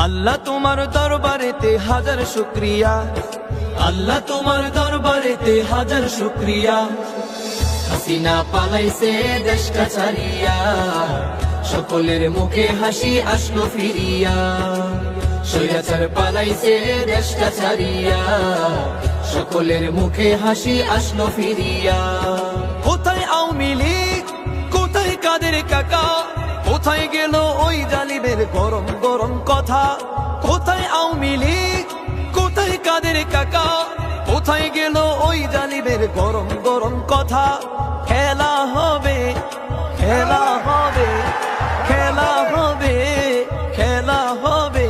আল্লাহ তোমার দরবারেতে হাজার শুকরিয়া, আল্লাহ তোমার দরবারেতে হাজার শুকরিয়া। হাসিনা পালাইছে দেশটা ছাড়িয়া, সকলের মুখে হাসি আসলো ফিরিয়া। স্বৈরাচার পালাইছে দেশটা ছাড়িয়া, সকলের মুখে হাসি আসলো ফিরিয়া। কোথায় আওয়ামী লীগ, কোথায় কাদের কাকা, কোথায় গেল ওই জালিমের গরম গরম কথা। কোথায় আওয়ামী লীগ, কোথায় কাদের কাকা, কোথায় গেল ওই জালিমের গরম গরম কথা। খেলা হবে, খেলা হবে, খেলা হবে, খেলা হবে,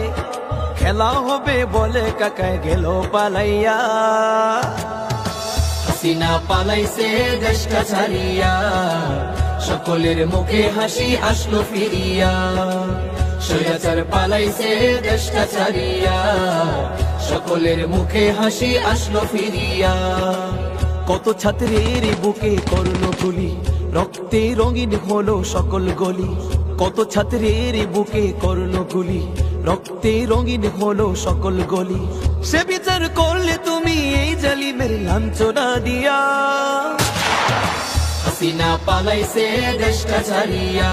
খেলা হবে বলে কাকায় গেল পালাইয়া। হাসিনা পালাইছে দেশটা ছাড়িয়া, সকলের মুখে হাসি আসলো ফিরিয়া। স্বৈরাচার পালাইছে দেশটা ছাড়িয়া, সকলের মুখে হাসি আসলো ফিরিয়া। কত ছাত্রের বুকে করলো গুলি, রক্তে রঙিন হলো সকল গলি। কত ছাত্রের বুকে করলো গুলি, রক্তে রঙিন হলো সকল গলি। সে বিচার করলে তুমি এই জালিমের লাঞ্ছনা দিয়া। হাসিনা পালাইছে দেশটা ছাড়িয়া,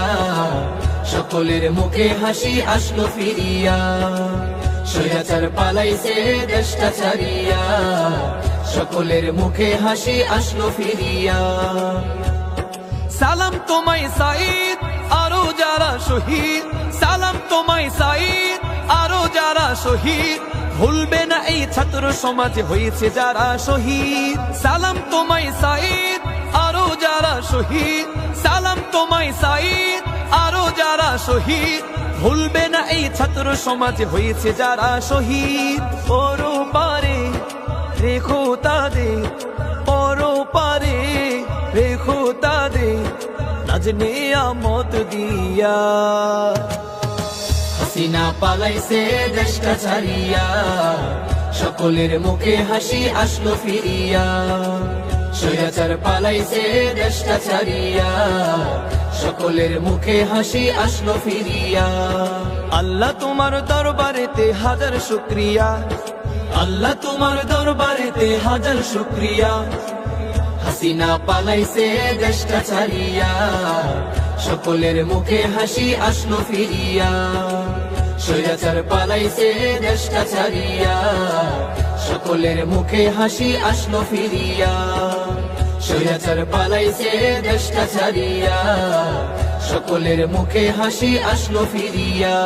সকলের মুখে হাসি আসলো ফিরিয়া। স্বৈরাচার পালাইছে দেশটা ছাড়িয়া, সকলের মুখে হাসি আসলো ফিরিয়া। সালাম তোমায় সাঈদ, আরো যারা শহীদ, সালাম তোমায় সাঈদ, আরো যারা শহীদ। ভুলবে না এই ছাত্র সমাজে হয়েছে যারা শহীদ। সালাম তোমায় সাঈদ, আরো যারা শহীদ, সালাম তোমায় সাঈদ, আরো যারা শহীদ। ভুলবে না এই ছাত্র সমাজে হয়েছে যারা শহীদ। ওরো পারে রেখো তাদের, ওরো পারে রেখো তাদের, নাজ নিয়ামত দিয়া। হাসিনা পালাইছে দেশটা ছাড়িয়া, সকলের মুখে হাসি আসলো ফিরিয়া। স্বৈরাচার পালাইছে দেশটা ছাড়িয়া, সকলের মুখে হাসি আসলো ফিরিয়া। আল্লাহ তোমার দরবারেতে হাজার শুকরিয়া, আল্লাহ তোমার দরবারেতে হাজার শুকরিয়া। হাসিনা পালাইছে দেশটা ছাড়িয়া, সকলের মুখে হাসি আসলো ফিরিয়া। স্বৈরাচার পালাইছে দেশটা ছাড়িয়া, সকলের মুখে হাসি আসলো ফিরিয়া। স্বৈরাচার পালাইছে দেশটা ছাড়িয়া, সকলের মুখে হাসি আসলো ফিরিয়া।